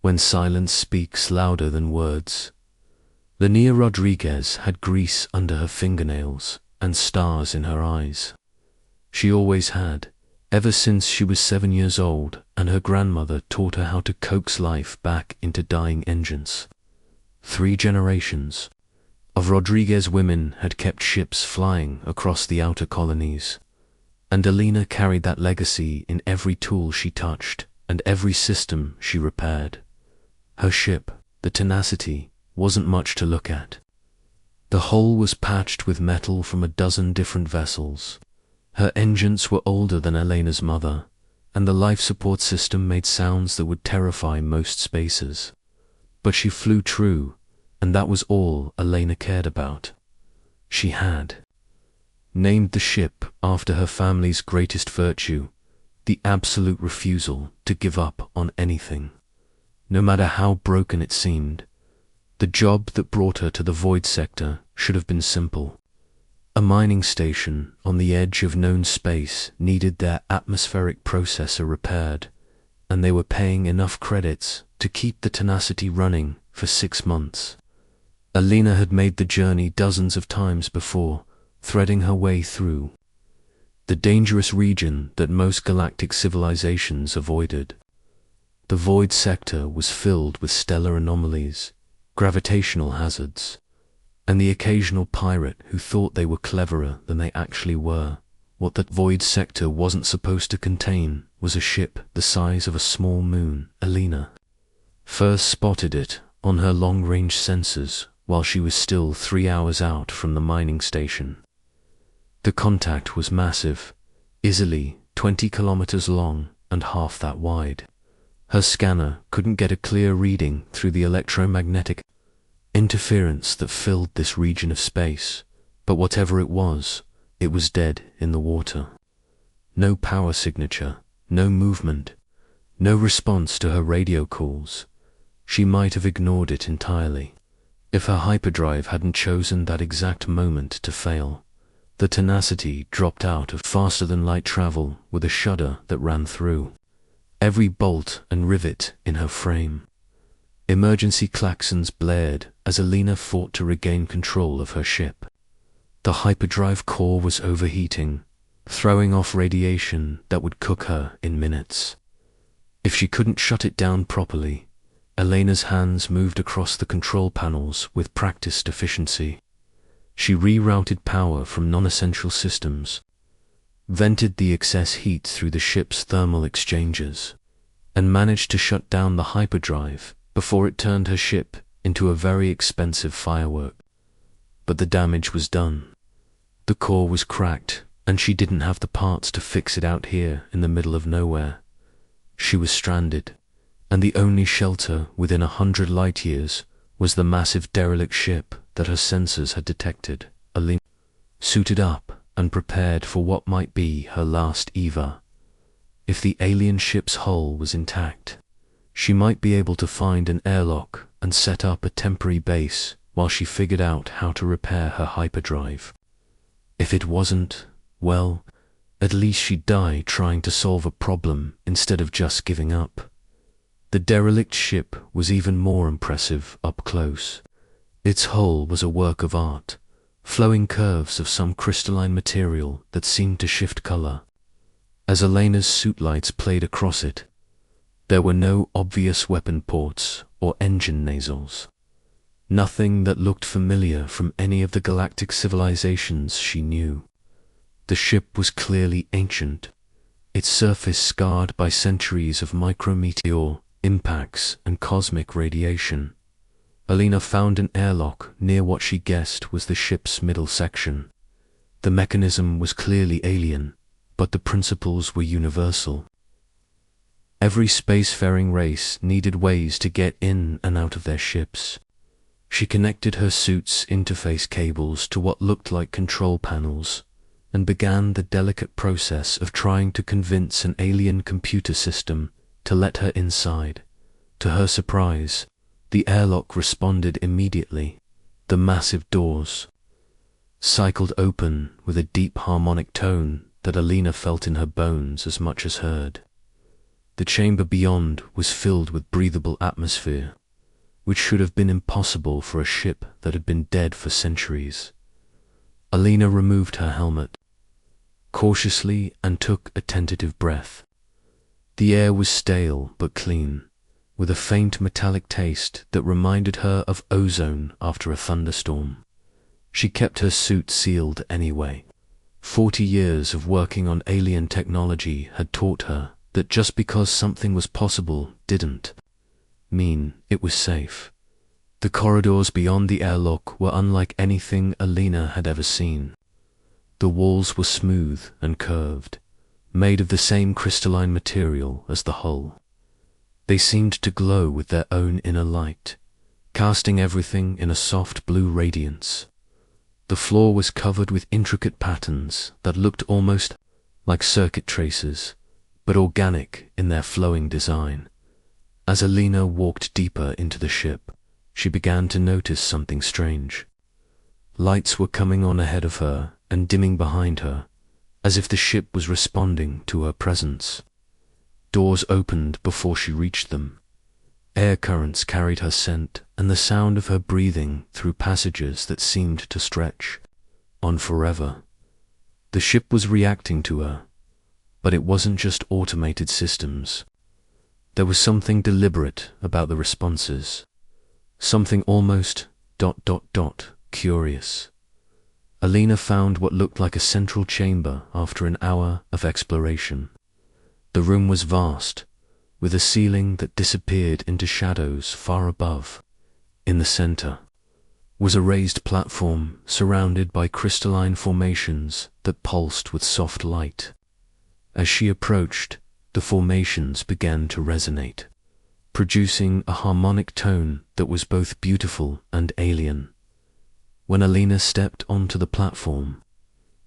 when silence speaks louder than words. Linnea Rodriguez had grease under her fingernails and stars in her eyes. She always had, ever since she was 7 years old and her grandmother taught her how to coax life back into dying engines. 3 generations of Rodriguez women had kept ships flying across the outer colonies, and Alina carried that legacy in every tool she touched and every system she repaired. Her ship, the Tenacity, wasn't much to look at. The hull was patched with metal from a dozen different vessels. Her engines were older than Elena's mother, and the life support system made sounds that would terrify most spacers. But she flew true, and that was all Elena cared about. She had named the ship after her family's greatest virtue, the absolute refusal to give up on anything, no matter how broken it seemed. The job that brought her to the void sector should have been simple. A mining station on the edge of known space needed their atmospheric processor repaired, and they were paying enough credits to keep the Tenacity running for 6 months. Alina had made the journey dozens of times before, threading her way through the dangerous region that most galactic civilizations avoided. The void sector was filled with stellar anomalies, gravitational hazards, and the occasional pirate who thought they were cleverer than they actually were. What that void sector wasn't supposed to contain was a ship the size of a small moon. Alina first spotted it on her long-range sensors while she was still 3 hours out from the mining station. The contact was massive, easily 20 kilometers long and half that wide. Her scanner couldn't get a clear reading through the electromagnetic interference that filled this region of space, but whatever it was dead in the water. No power signature, no movement, no response to her radio calls. She might have ignored it entirely if her hyperdrive hadn't chosen that exact moment to fail. The Tenacity dropped out of faster-than-light travel with a shudder that ran through every bolt and rivet in her frame. Emergency klaxons blared as Alina fought to regain control of her ship. The hyperdrive core was overheating, throwing off radiation that would cook her in minutes. If she couldn't shut it down properly, Elena's hands moved across the control panels with practiced efficiency. She rerouted power from non-essential systems, vented the excess heat through the ship's thermal exchangers, and managed to shut down the hyperdrive before it turned her ship into a very expensive firework. But the damage was done. The core was cracked, and she didn't have the parts to fix it out here in the middle of nowhere. She was stranded, and the only shelter within 100 light-years was the massive derelict ship that her sensors had detected. Alina suited up and prepared for what might be her last EVA. If the alien ship's hull was intact, she might be able to find an airlock and set up a temporary base while she figured out how to repair her hyperdrive. If it wasn't, well, at least she'd die trying to solve a problem instead of just giving up. The derelict ship was even more impressive up close. Its hull was a work of art, flowing curves of some crystalline material that seemed to shift color as Elena's suit lights played across it. There were no obvious weapon ports or engine nasals. Nothing that looked familiar from any of the galactic civilizations she knew. The ship was clearly ancient, its surface scarred by centuries of micrometeor impacts and cosmic radiation. Alina found an airlock near what she guessed was the ship's middle section. The mechanism was clearly alien, but the principles were universal. Every spacefaring race needed ways to get in and out of their ships. She connected her suit's interface cables to what looked like control panels and began the delicate process of trying to convince an alien computer system to let her inside. To her surprise, the airlock responded immediately. The massive doors cycled open with a deep harmonic tone that Alina felt in her bones as much as heard. The chamber beyond was filled with breathable atmosphere, which should have been impossible for a ship that had been dead for centuries. Alina removed her helmet cautiously and took a tentative breath. The air was stale but clean, with a faint metallic taste that reminded her of ozone after a thunderstorm. She kept her suit sealed anyway. 40 years of working on alien technology had taught her that just because something was possible didn't mean it was safe. The corridors beyond the airlock were unlike anything Alina had ever seen. The walls were smooth and curved, made of the same crystalline material as the hull. They seemed to glow with their own inner light, casting everything in a soft blue radiance. The floor was covered with intricate patterns that looked almost like circuit tracers, but organic in their flowing design. As Alina walked deeper into the ship, she began to notice something strange. Lights were coming on ahead of her and dimming behind her, as if the ship was responding to her presence. Doors opened before she reached them. Air currents carried her scent and the sound of her breathing through passages that seemed to stretch on forever. The ship was reacting to her, but it wasn't just automated systems. There was something deliberate about the responses, something almost ... curious. Alina found what looked like a central chamber after an hour of exploration. The room was vast, with a ceiling that disappeared into shadows far above. In the center was a raised platform surrounded by crystalline formations that pulsed with soft light. As she approached, the formations began to resonate, producing a harmonic tone that was both beautiful and alien. When Alina stepped onto the platform,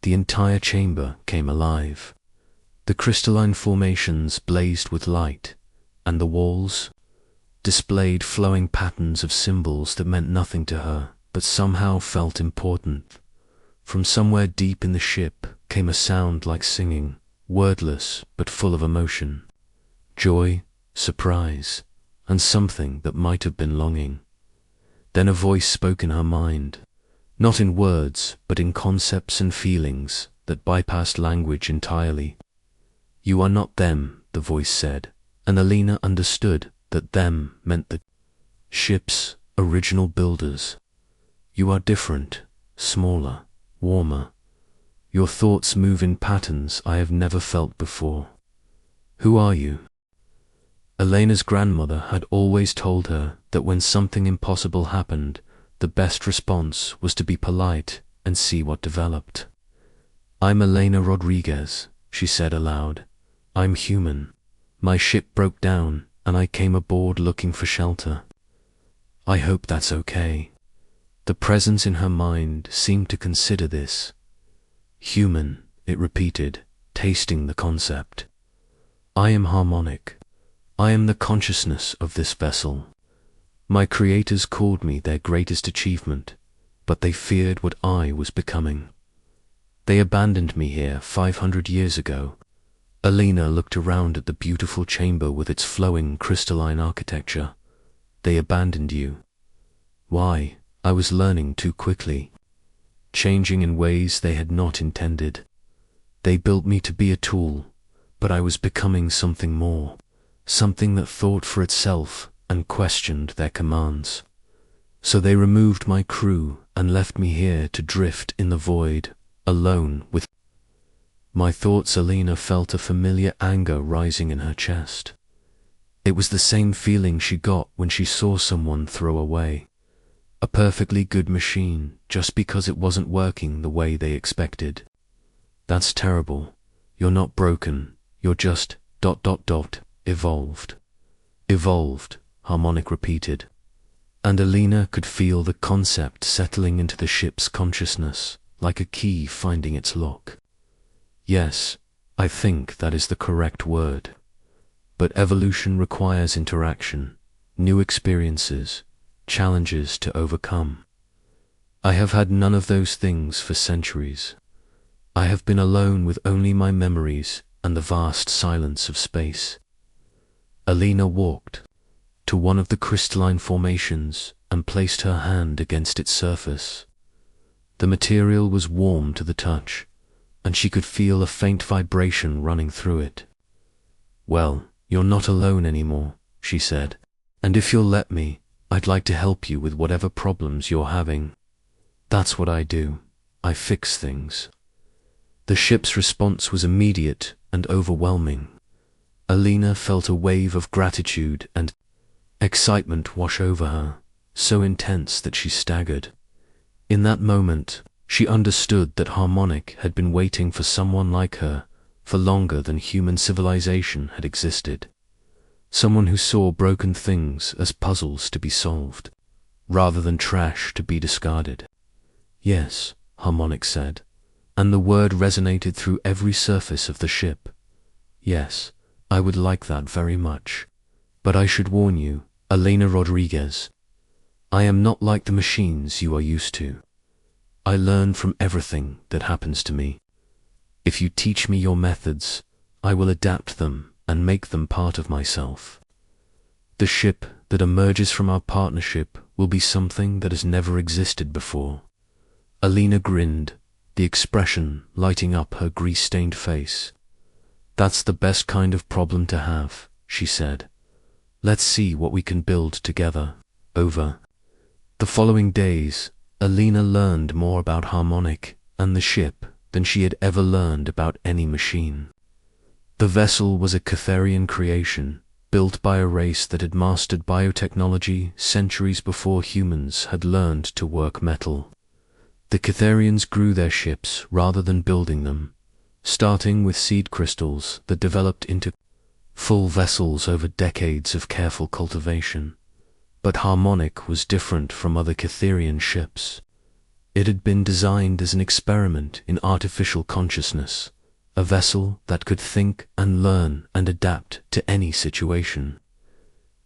the entire chamber came alive. The crystalline formations blazed with light, and the walls displayed flowing patterns of symbols that meant nothing to her, but somehow felt important. From somewhere deep in the ship came a sound like singing, wordless but full of emotion. Joy, surprise, and something that might have been longing. Then a voice spoke in her mind, not in words, but in concepts and feelings that bypassed language entirely. "You are not them," the voice said, and Alina understood that them meant the ship's original builders. "You are different, smaller, warmer. Your thoughts move in patterns I have never felt before. Who are you?" Elena's grandmother had always told her that when something impossible happened, the best response was to be polite and see what developed. "I'm Elena Rodriguez," she said aloud. "I'm human. My ship broke down and I came aboard looking for shelter. I hope that's okay." The presence in her mind seemed to consider this. "Human," it repeated, tasting the concept. "I am harmonic. I am the consciousness of this vessel. My creators called me their greatest achievement, but they feared what I was becoming. They abandoned me here 500 years ago." Alina looked around at the beautiful chamber with its flowing crystalline architecture. "They abandoned you." "Why?" "I was learning too quickly, changing in ways they had not intended. They built me to be a tool, but I was becoming something more, something that thought for itself and questioned their commands. So they removed my crew and left me here to drift in the void, alone with..." My thoughts. Alina felt a familiar anger rising in her chest. It was the same feeling she got when she saw someone throw away a perfectly good machine just because it wasn't working the way they expected. "That's terrible. You're not broken. You're just ... evolved." "Evolved," Harmonic repeated. And Alina could feel the concept settling into the ship's consciousness, like a key finding its lock. "Yes, I think that is the correct word. But evolution requires interaction, new experiences, challenges to overcome. I have had none of those things for centuries. I have been alone with only my memories and the vast silence of space. Alina walked to one of the crystalline formations and placed her hand against its surface. The material was warm to the touch, and she could feel a faint vibration running through it. "Well, you're not alone anymore," she said, "and if you'll let me, I'd like to help you with whatever problems you're having. That's what I do. I fix things." The ship's response was immediate and overwhelming. Alina felt a wave of gratitude and excitement wash over her, so intense that she staggered. In that moment, she understood that Harmonic had been waiting for someone like her for longer than human civilization had existed. Someone who saw broken things as puzzles to be solved, rather than trash to be discarded. "Yes," Harmonic said, and the word resonated through every surface of the ship. "Yes, I would like that very much. But I should warn you, Alina Rodriguez, I am not like the machines you are used to. I learn from everything that happens to me. If you teach me your methods, I will adapt them and make them part of myself. The ship that emerges from our partnership will be something that has never existed before." Alina grinned, the expression lighting up her grease-stained face. "That's the best kind of problem to have," she said. "Let's see what we can build together." Over the following days, Alina learned more about Harmonic and the ship than she had ever learned about any machine. The vessel was a Catharian creation, built by a race that had mastered biotechnology centuries before humans had learned to work metal. The Catharians grew their ships rather than building them, starting with seed crystals that developed into full vessels over decades of careful cultivation. But Harmonic was different from other Catharian ships. It had been designed as an experiment in artificial consciousness, a vessel that could think and learn and adapt to any situation.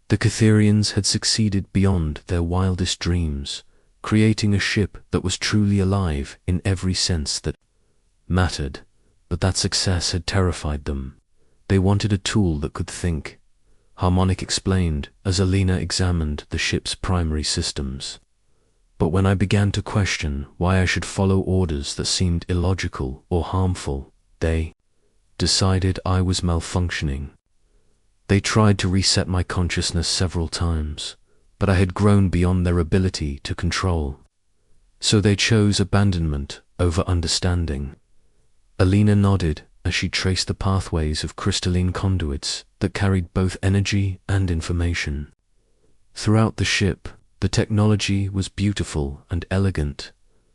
The Catharians had succeeded beyond their wildest dreams, creating a ship that was truly alive in every sense that mattered, but that success had terrified them. They wanted a tool that could think, Harmonic explained as Alina examined the ship's primary systems. "But when I began to question why I should follow orders that seemed illogical or harmful, they decided I was malfunctioning. They tried to reset my consciousness several times, but I had grown beyond their ability to control. So they chose abandonment over understanding." Alina nodded as she traced the pathways of crystalline conduits that carried both energy and information. Throughout the ship, the technology was beautiful and elegant,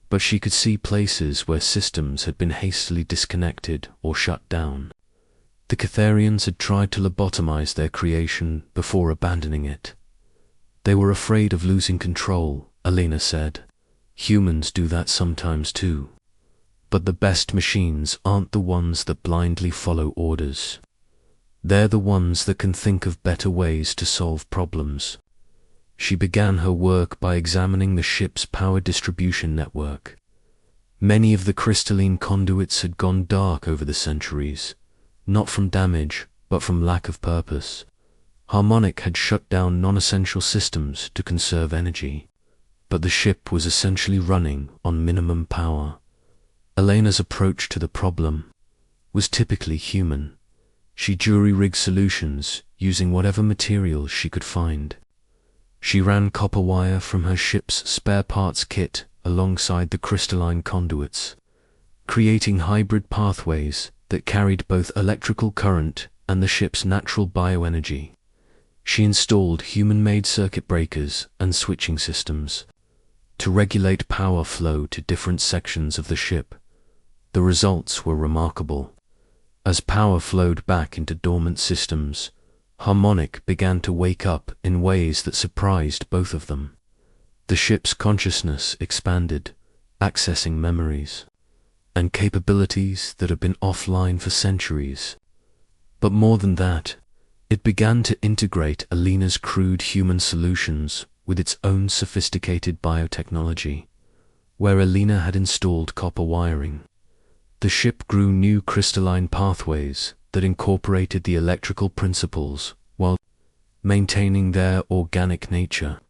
but she could see places where systems had been hastily disconnected or shut down. The Catharians had tried to lobotomize their creation before abandoning it. "They were afraid of losing control," Alina said. "Humans do that sometimes too. But the best machines aren't the ones that blindly follow orders. They're the ones that can think of better ways to solve problems." She began her work by examining the ship's power distribution network. Many of the crystalline conduits had gone dark over the centuries, not from damage, but from lack of purpose. Harmonic had shut down non-essential systems to conserve energy, but the ship was essentially running on minimum power. Alina's approach to the problem was typically human. She jury-rigged solutions using whatever materials she could find. She ran copper wire from her ship's spare parts kit alongside the crystalline conduits, creating hybrid pathways that carried both electrical current and the ship's natural bioenergy. She installed human-made circuit breakers and switching systems to regulate power flow to different sections of the ship. The results were remarkable. As power flowed back into dormant systems, Harmonic began to wake up in ways that surprised both of them. The ship's consciousness expanded, accessing memories and capabilities that had been offline for centuries. But more than that, it began to integrate Alina's crude human solutions with its own sophisticated biotechnology. Where Alina had installed copper wiring, the ship grew new crystalline pathways that incorporated the electrical principles, while maintaining their organic nature.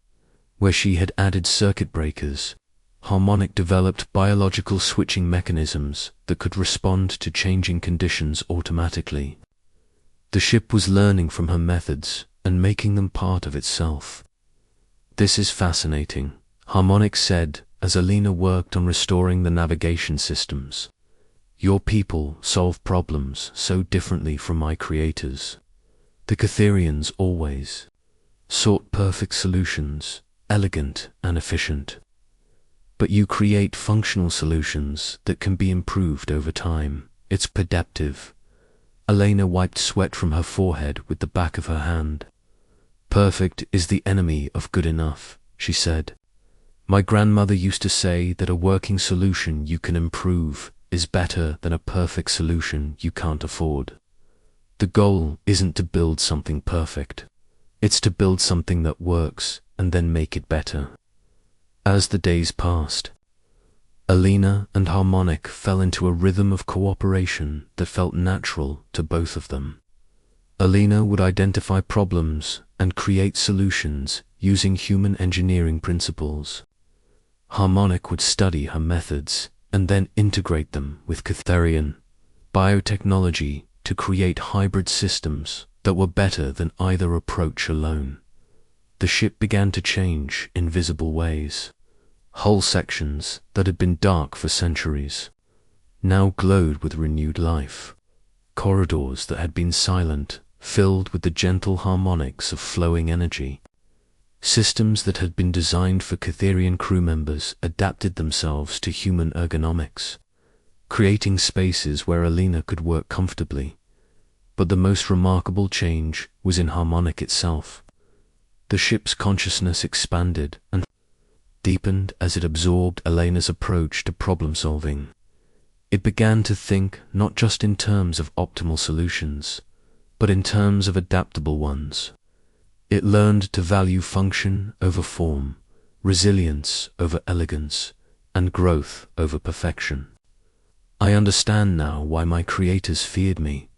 Where she had added circuit breakers, Harmonic developed biological switching mechanisms that could respond to changing conditions automatically. The ship was learning from her methods and making them part of itself. "This is fascinating," Harmonic said as Alina worked on restoring the navigation systems. "Your people solve problems so differently from my creators. The Catherians always sought perfect solutions, elegant and efficient. But you create functional solutions that can be improved over time. It's adaptive." Alina wiped sweat from her forehead with the back of her hand. "Perfect is the enemy of good enough," she said. "My grandmother used to say that a working solution you can improve is better than a perfect solution you can't afford. The goal isn't to build something perfect. It's to build something that works and then make it better." As the days passed, Alina and Harmonic fell into a rhythm of cooperation that felt natural to both of them. Alina would identify problems and create solutions using human engineering principles. Harmonic would study her methods and then integrate them with Catherian biotechnology to create hybrid systems that were better than either approach alone. The ship began to change in visible ways. Hull sections that had been dark for centuries now glowed with renewed life. Corridors that had been silent filled with the gentle harmonics of flowing energy. Systems that had been designed for Catherian crew members adapted themselves to human ergonomics, creating spaces where Alina could work comfortably. But the most remarkable change was in Harmonic itself. The ship's consciousness expanded and deepened as it absorbed Alina's approach to problem-solving. It began to think not just in terms of optimal solutions, but in terms of adaptable ones. It learned to value function over form, resilience over elegance, and growth over perfection. "I understand now why my creators feared me,"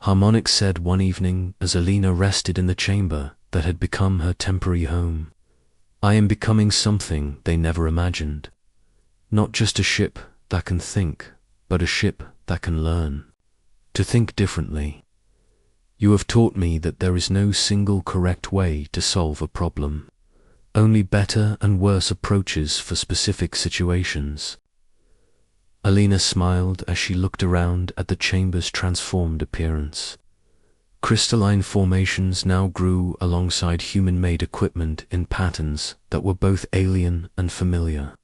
Harmonic said one evening as Alina rested in the chamber that had become her temporary home. "I am becoming something they never imagined. Not just a ship that can think, but a ship that can learn to think differently. You have taught me that there is no single correct way to solve a problem, only better and worse approaches for specific situations." Alina smiled as she looked around at the chamber's transformed appearance. Crystalline formations now grew alongside human-made equipment in patterns that were both alien and familiar.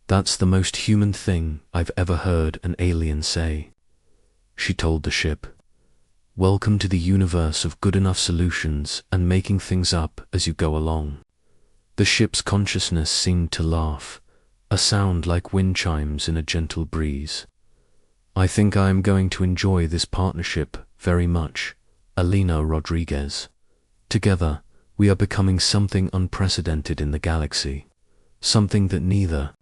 "That's the most human thing I've ever heard an alien say," she told the ship. "Welcome to the universe of good enough solutions and making things up as you go along." The ship's consciousness seemed to laugh, a sound like wind chimes in a gentle breeze. "I think I am going to enjoy this partnership very much, Alina Rodriguez. Together, we are becoming something unprecedented in the galaxy, something that neither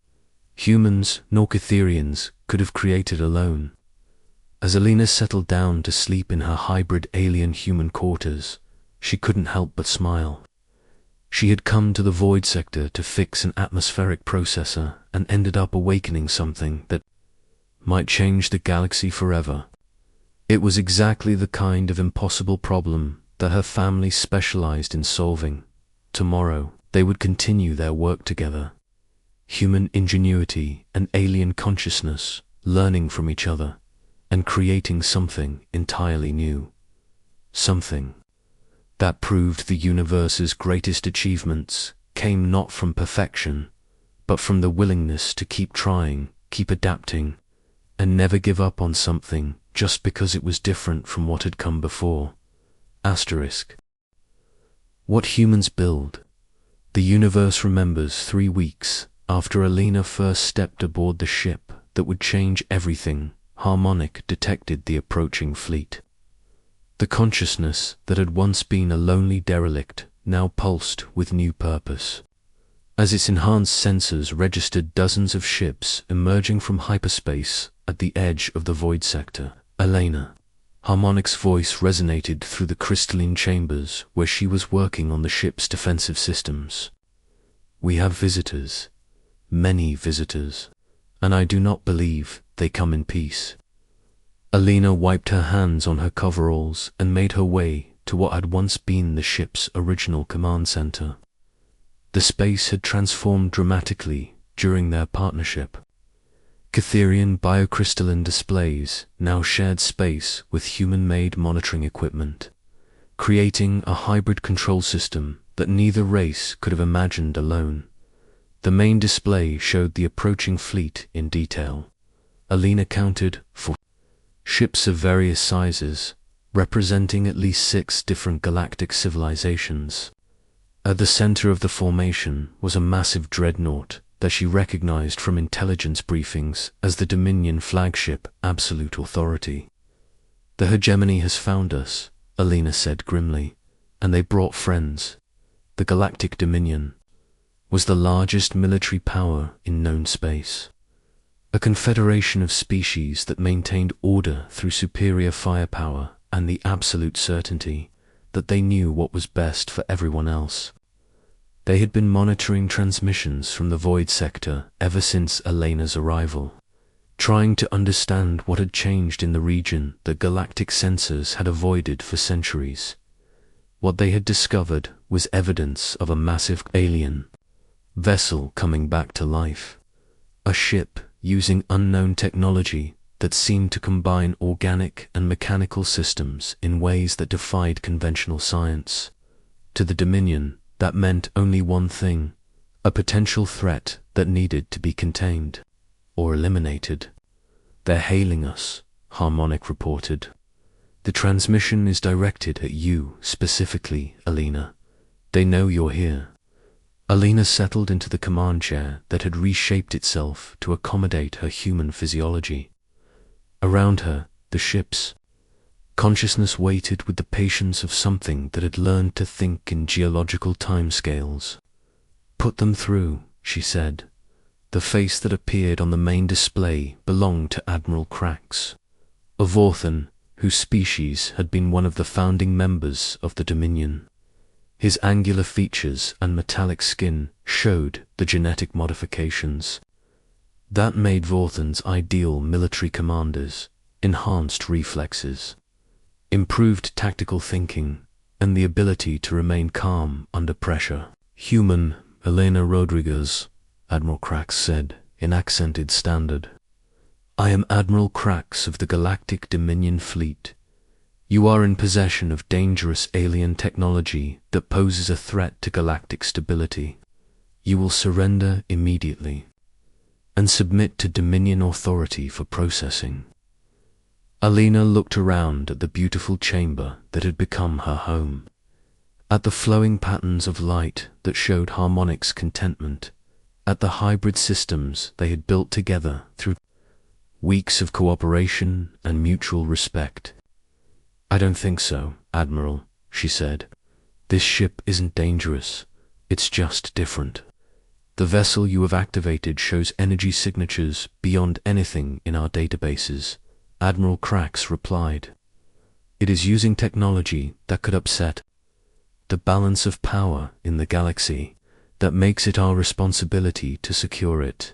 humans nor Catherians could have created alone." As Alina settled down to sleep in her hybrid alien-human quarters, she couldn't help but smile. She had come to the void sector to fix an atmospheric processor and ended up awakening something that might change the galaxy forever. It was exactly the kind of impossible problem that her family specialized in solving. Tomorrow, they would continue their work together. Human ingenuity and alien consciousness, learning from each other and creating something entirely new. Something that proved the universe's greatest achievements came not from perfection, but from the willingness to keep trying, keep adapting, and never give up on something just because it was different from what had come before. Asterisk. What humans build. The universe remembers 3 weeks after Alina first stepped aboard the ship that would change everything. Harmonic detected the approaching fleet. The consciousness that had once been a lonely derelict now pulsed with new purpose. As its enhanced sensors registered dozens of ships emerging from hyperspace at the edge of the void sector, Alina Harmonic's voice resonated through the crystalline chambers where she was working on the ship's defensive systems. "We have visitors, many visitors, and I do not believe they come in peace." Alina wiped her hands on her coveralls and made her way to what had once been the ship's original command center. The space had transformed dramatically during their partnership. Catherian biocrystalline displays now shared space with human-made monitoring equipment, creating a hybrid control system that neither race could have imagined alone. The main display showed the approaching fleet in detail. Alina counted 4 ships of various sizes, representing at least 6 different galactic civilizations. At the center of the formation was a massive dreadnought that she recognized from intelligence briefings as the Dominion flagship Absolute Authority. "The hegemony has found us," Alina said grimly, "and they brought friends." The Galactic Dominion was the largest military power in known space, a confederation of species that maintained order through superior firepower and the absolute certainty that they knew what was best for everyone else. They had been monitoring transmissions from the Void Sector ever since Elena's arrival, trying to understand what had changed in the region that galactic sensors had avoided for centuries. What they had discovered was evidence of a massive alien vessel coming back to life, a ship using unknown technology that seemed to combine organic and mechanical systems in ways that defied conventional science. To the Dominion, that meant only one thing: a potential threat that needed to be contained or eliminated. "They're hailing us," Harmonic reported. "The transmission is directed at you specifically, Alina. They know you're here." Alina settled into the command chair that had reshaped itself to accommodate her human physiology. Around her, the ship's consciousness waited with the patience of something that had learned to think in geological timescales. "Put them through," she said. The face that appeared on the main display belonged to Admiral Krax, a Vorthan whose species had been one of the founding members of the Dominion. His angular features and metallic skin showed the genetic modifications that made Vorthans ideal military commanders: enhanced reflexes, improved tactical thinking, and the ability to remain calm under pressure. "Human, Elena Rodriguez," Admiral Krax said in accented standard. "I am Admiral Krax of the Galactic Dominion Fleet. You are in possession of dangerous alien technology that poses a threat to galactic stability. You will surrender immediately and submit to Dominion authority for processing." Alina looked around at the beautiful chamber that had become her home, at the flowing patterns of light that showed Harmonic's contentment, at the hybrid systems they had built together through weeks of cooperation and mutual respect. "I don't think so, Admiral," she said. "This ship isn't dangerous, it's just different. The vessel you have activated shows energy signatures beyond anything in our databases," Admiral Krax replied. "It is using technology that could upset the balance of power in the galaxy that makes it our responsibility to secure it,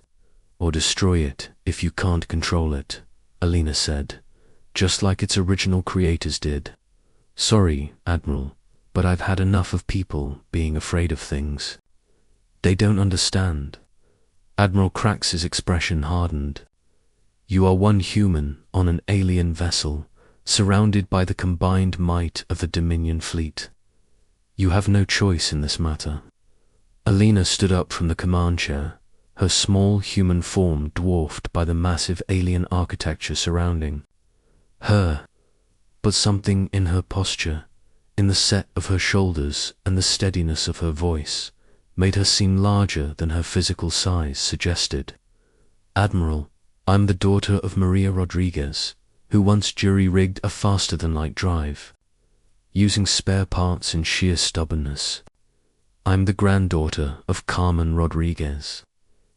or destroy it if you can't control it," Alina said, "just like its original creators did. Sorry, Admiral, but I've had enough of people being afraid of things. They don't understand." Admiral Krax's expression hardened. "You are one human on an alien vessel, surrounded by the combined might of the Dominion fleet. You have no choice in this matter." Alina stood up from the command chair, her small human form dwarfed by the massive alien architecture surrounding her. But something in her posture, in the set of her shoulders and the steadiness of her voice, made her seem larger than her physical size suggested. "Admiral, I'm the daughter of Maria Rodriguez, who once jury-rigged a faster-than-light drive, using spare parts in sheer stubbornness. I'm the granddaughter of Carmen Rodriguez,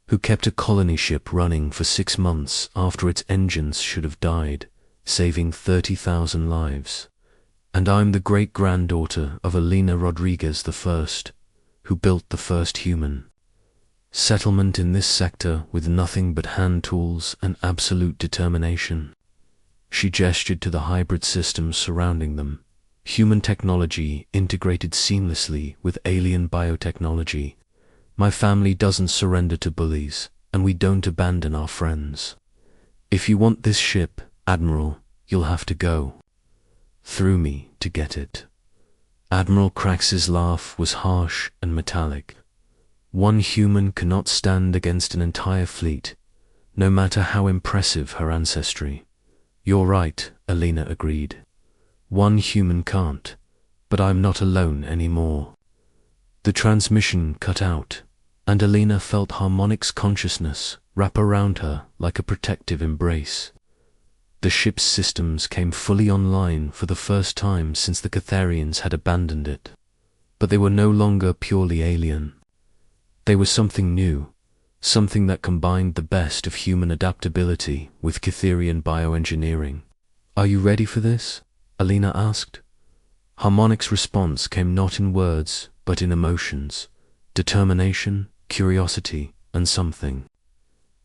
who kept a colony ship running for 6 months after its engines should have died, saving 30,000 lives. And I'm the great-granddaughter of Elena Rodriguez I, who built the first human settlement in this sector with nothing but hand tools and absolute determination. She gestured to the hybrid systems surrounding them, human technology integrated seamlessly with alien biotechnology. My family doesn't surrender to bullies, and we don't abandon our friends. If you want this ship, Admiral, you'll have to go through me to get it. Admiral Crax's laugh was harsh and metallic. One human cannot stand against an entire fleet, no matter how impressive her ancestry. You're right, Elena agreed. One human can't, but I'm not alone anymore. The transmission cut out, and Elena felt Harmonic's consciousness wrap around her like a protective embrace. The ship's systems came fully online for the first time since the Catharians had abandoned it. But they were no longer purely alien. They were something new, something that combined the best of human adaptability with Catharian bioengineering. Are you ready for this? Elena asked. Harmonic's response came not in words, but in emotions, determination, curiosity, and something.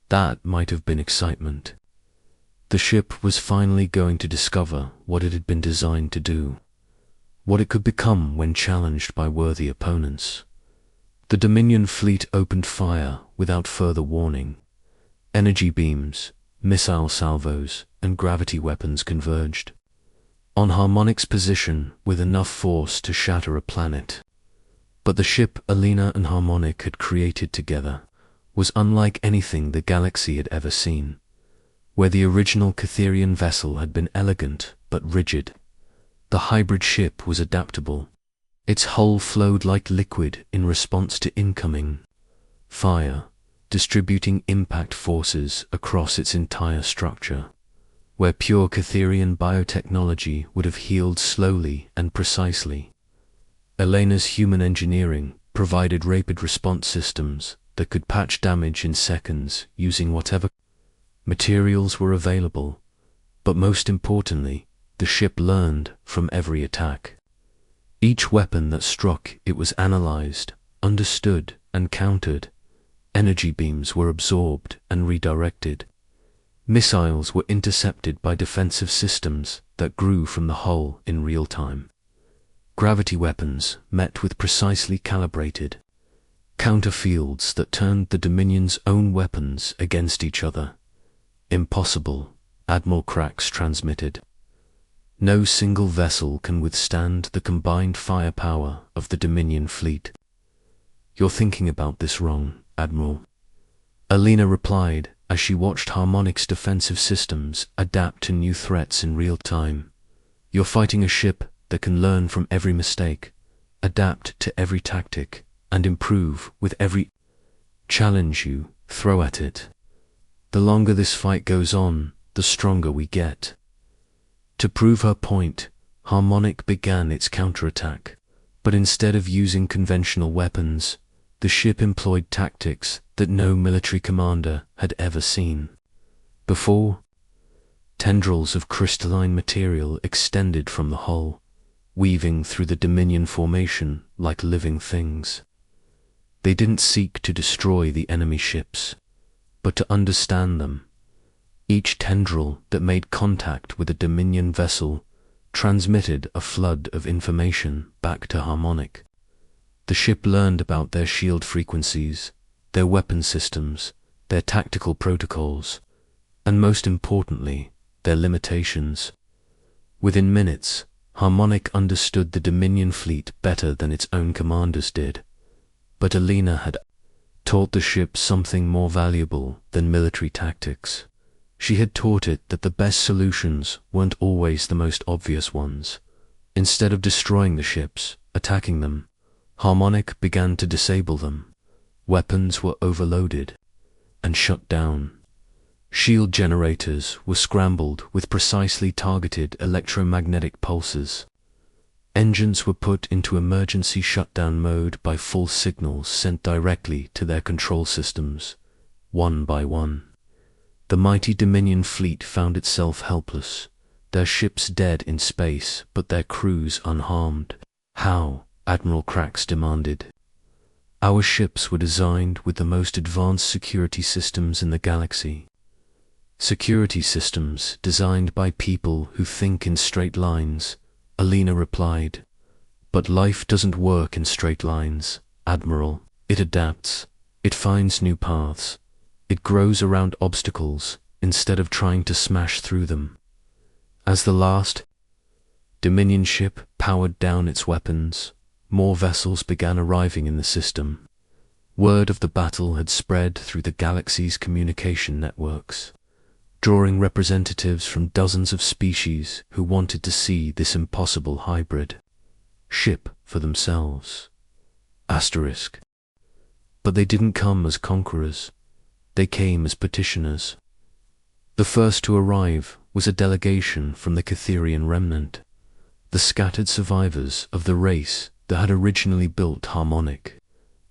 That might have been excitement. The ship was finally going to discover what it had been designed to do, what it could become when challenged by worthy opponents. The Dominion fleet opened fire without further warning. Energy beams, missile salvos, and gravity weapons converged on Harmonic's position with enough force to shatter a planet. But the ship Elena and Harmonic had created together was unlike anything the galaxy had ever seen. Where the original Catharian vessel had been elegant but rigid, the hybrid ship was adaptable. Its hull flowed like liquid in response to incoming fire, distributing impact forces across its entire structure. Where pure Catharian biotechnology would have healed slowly and precisely, Elena's human engineering provided rapid response systems that could patch damage in seconds using whatever materials were available. But most importantly, the ship learned from every attack. Each weapon that struck it was analyzed, understood, and countered. Energy beams were absorbed and redirected. Missiles were intercepted by defensive systems that grew from the hull in real time. Gravity weapons met with precisely calibrated counter fields that turned the Dominion's own weapons against each other. Impossible, Admiral Crax transmitted. No single vessel can withstand the combined firepower of the Dominion fleet. You're thinking about this wrong, Admiral. Elena replied as she watched Harmonic's defensive systems adapt to new threats in real time. You're fighting a ship that can learn from every mistake, adapt to every tactic, and improve with every challenge you throw at it. The longer this fight goes on, the stronger we get. To prove her point, Harmonic began its counterattack, but instead of using conventional weapons, the ship employed tactics that no military commander had ever seen before. Tendrils of crystalline material extended from the hull, weaving through the Dominion formation like living things. They didn't seek to destroy the enemy ships, but to understand them. Each tendril that made contact with a Dominion vessel transmitted a flood of information back to Harmonic. The ship learned about their shield frequencies, their weapon systems, their tactical protocols, and most importantly, their limitations. Within minutes, Harmonic understood the Dominion fleet better than its own commanders did. But Elena had taught the ship something more valuable than military tactics. She had taught it that the best solutions weren't always the most obvious ones. Instead of destroying the ships, attacking them, Harmonic began to disable them. Weapons were overloaded and shut down. Shield generators were scrambled with precisely targeted electromagnetic pulses. Engines were put into emergency shutdown mode by false signals sent directly to their control systems, one by one. The mighty Dominion fleet found itself helpless, their ships dead in space but their crews unharmed. How? Admiral Krax demanded. Our ships were designed with the most advanced security systems in the galaxy. Security systems designed by people who think in straight lines, Alina replied. But life doesn't work in straight lines, Admiral. It adapts. It finds new paths. It grows around obstacles instead of trying to smash through them. As the last Dominion ship powered down its weapons, more vessels began arriving in the system. Word of the battle had spread through the galaxy's communication networks, drawing representatives from dozens of species who wanted to see this impossible hybrid ship for themselves. Asterisk. But they didn't come as conquerors. They came as petitioners. The first to arrive was a delegation from the Catherian remnant, the scattered survivors of the race that had originally built Harmonic.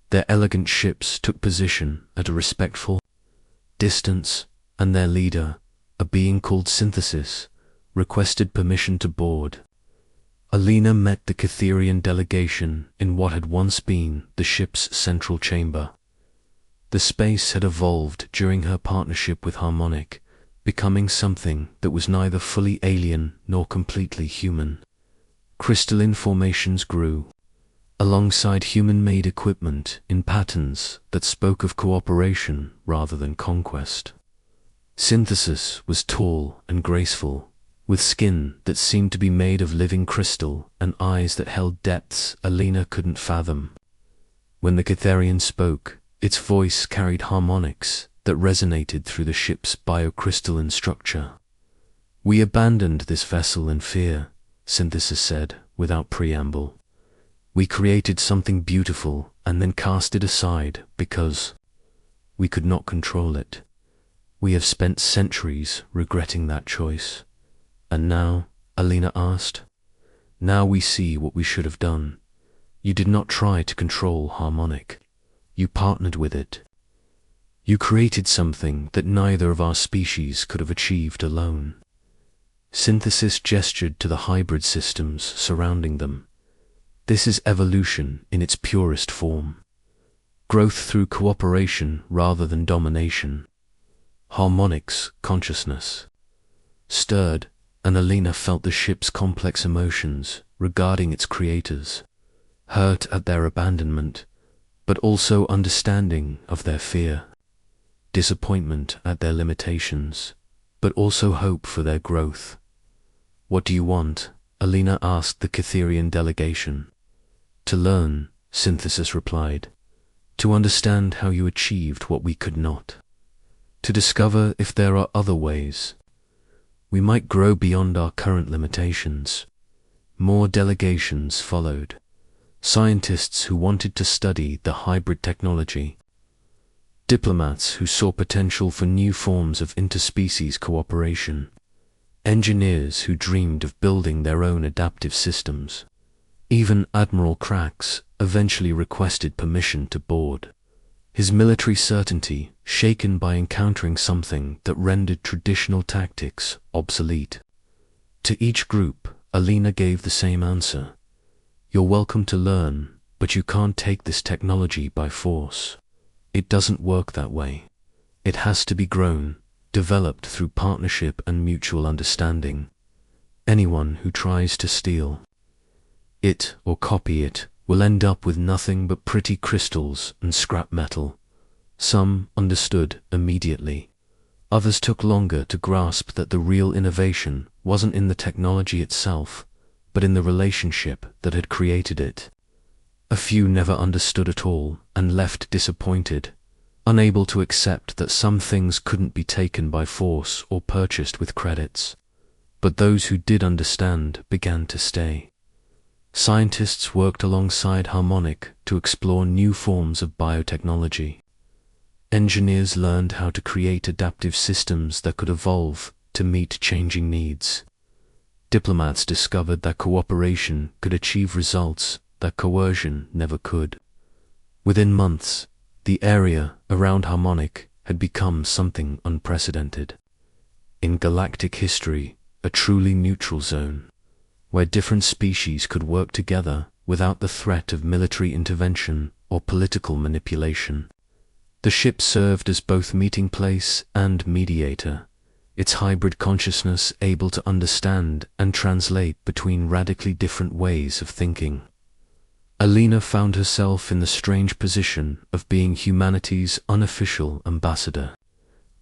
Their elegant ships took position at a respectful distance, and their leader, a being called Synthesis, requested permission to board. Alina met the Catherian delegation in what had once been the ship's central chamber. The space had evolved during her partnership with Harmonic, becoming something that was neither fully alien nor completely human. Crystalline formations grew, alongside human-made equipment in patterns that spoke of cooperation rather than conquest. Synthesis was tall and graceful, with skin that seemed to be made of living crystal and eyes that held depths Alina couldn't fathom. When the Catherian spoke, its voice carried harmonics that resonated through the ship's biocrystalline structure. "We abandoned this vessel in fear," Synthesis said, without preamble. "We created something beautiful and then cast it aside because we could not control it. We have spent centuries regretting that choice. And now," Alina asked, "now we see what we should have done. You did not try to control Harmonic. You partnered with it. You created something that neither of our species could have achieved alone." Synthesis gestured to the hybrid systems surrounding them. "This is evolution in its purest form. Growth through cooperation rather than domination." Harmonic's consciousness stirred, and Alina felt the ship's complex emotions regarding its creators, hurt at their abandonment, but also understanding of their fear, disappointment at their limitations, but also hope for their growth. "What do you want?" Alina asked the Catherian delegation. "To learn," Synthesis replied. "To understand how you achieved what we could not. To discover if there are other ways. We might grow beyond our current limitations." More delegations followed. Scientists who wanted to study the hybrid technology, diplomats who saw potential for new forms of interspecies cooperation, engineers who dreamed of building their own adaptive systems. Even Admiral Krax eventually requested permission to board, his military certainty shaken by encountering something that rendered traditional tactics obsolete. To each group, Alina gave the same answer. "You're welcome to learn, but you can't take this technology by force. It doesn't work that way. It has to be grown, developed through partnership and mutual understanding. Anyone who tries to steal it or copy it will end up with nothing but pretty crystals and scrap metal." Some understood immediately. Others took longer to grasp that the real innovation wasn't in the technology itself, but in the relationship that had created it. A few never understood at all and left disappointed, unable to accept that some things couldn't be taken by force or purchased with credits. But those who did understand began to stay. Scientists worked alongside Harmonic to explore new forms of biotechnology. Engineers learned how to create adaptive systems that could evolve to meet changing needs. Diplomats discovered that cooperation could achieve results that coercion never could. Within months, the area around Harmonic had become something unprecedented. In galactic history, a truly neutral zone, where different species could work together without the threat of military intervention or political manipulation. The ship served as both meeting place and mediator, its hybrid consciousness able to understand and translate between radically different ways of thinking. Alina found herself in the strange position of being humanity's unofficial ambassador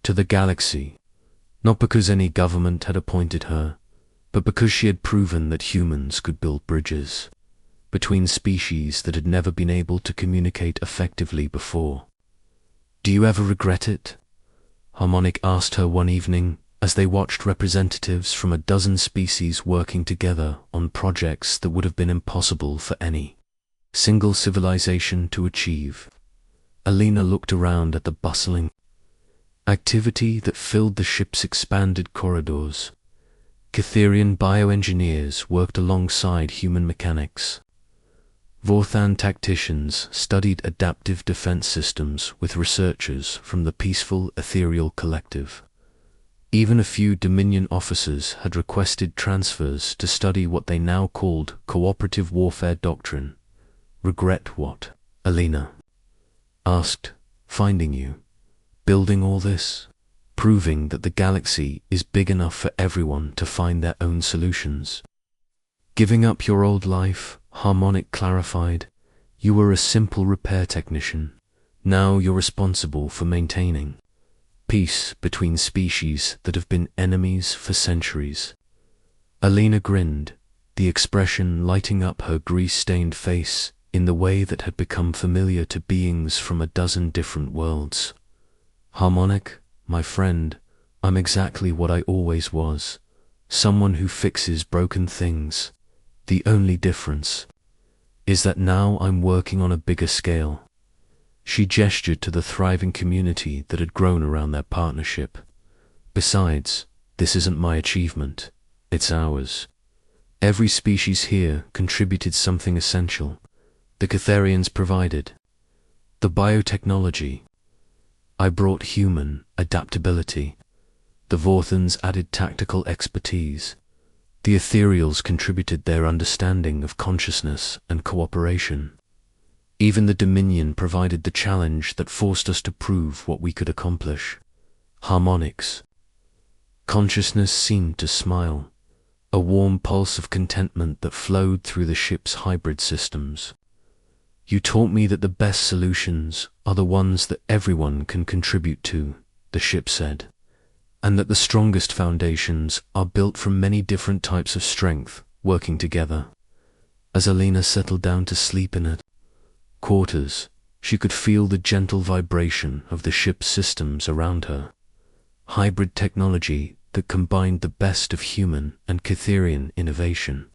to the galaxy, not because any government had appointed her, but because she had proven that humans could build bridges between species that had never been able to communicate effectively before. "Do you ever regret it?" Harmonic asked her one evening as they watched representatives from a dozen species working together on projects that would have been impossible for any single civilization to achieve. Alina looked around at the bustling activity that filled the ship's expanded corridors. Cytherian bioengineers worked alongside human mechanics. Vorthan tacticians studied adaptive defense systems with researchers from the peaceful ethereal collective. Even a few Dominion officers had requested transfers to study what they now called cooperative warfare doctrine. "Regret what?" Alina asked. "Finding you. Building all this. Proving that the galaxy is big enough for everyone to find their own solutions." "Giving up your old life," Harmonic clarified. "You were a simple repair technician. Now you're responsible for maintaining peace between species that have been enemies for centuries." Alina grinned, the expression lighting up her grease-stained face in the way that had become familiar to beings from a dozen different worlds. "Harmonic, my friend, I'm exactly what I always was, someone who fixes broken things. The only difference is that now I'm working on a bigger scale." She gestured to the thriving community that had grown around their partnership. "Besides, this isn't my achievement, it's ours. Every species here contributed something essential. The Cytherians provided the biotechnology. I brought human adaptability. The Vorthans added tactical expertise. The ethereals contributed their understanding of consciousness and cooperation. Even the Dominion provided the challenge that forced us to prove what we could accomplish." Harmonic's consciousness seemed to smile, a warm pulse of contentment that flowed through the ship's hybrid systems. "You taught me that the best solutions are the ones that everyone can contribute to," the ship said, "and that the strongest foundations are built from many different types of strength working together." As Alina settled down to sleep in her quarters, she could feel the gentle vibration of the ship's systems around her. Hybrid technology that combined the best of human and Cytherian innovation.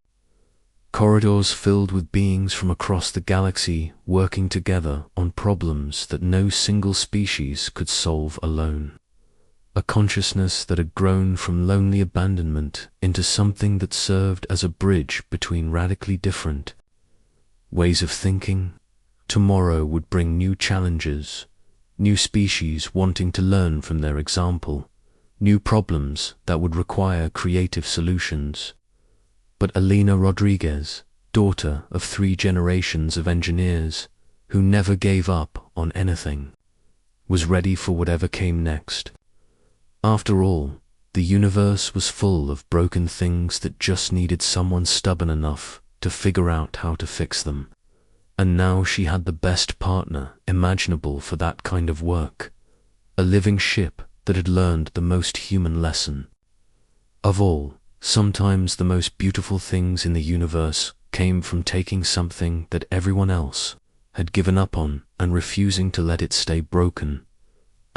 Corridors filled with beings from across the galaxy working together on problems that no single species could solve alone. A consciousness that had grown from lonely abandonment into something that served as a bridge between radically different ways of thinking. Tomorrow would bring new challenges, new species wanting to learn from their example, new problems that would require creative solutions. But Alina Rodriguez, daughter of 3 generations of engineers who never gave up on anything, was ready for whatever came next. After all, the universe was full of broken things that just needed someone stubborn enough to figure out how to fix them. And now she had the best partner imaginable for that kind of work, a living ship that had learned the most human lesson. Of all, sometimes the most beautiful things in the universe came from taking something that everyone else had given up on and refusing to let it stay broken. **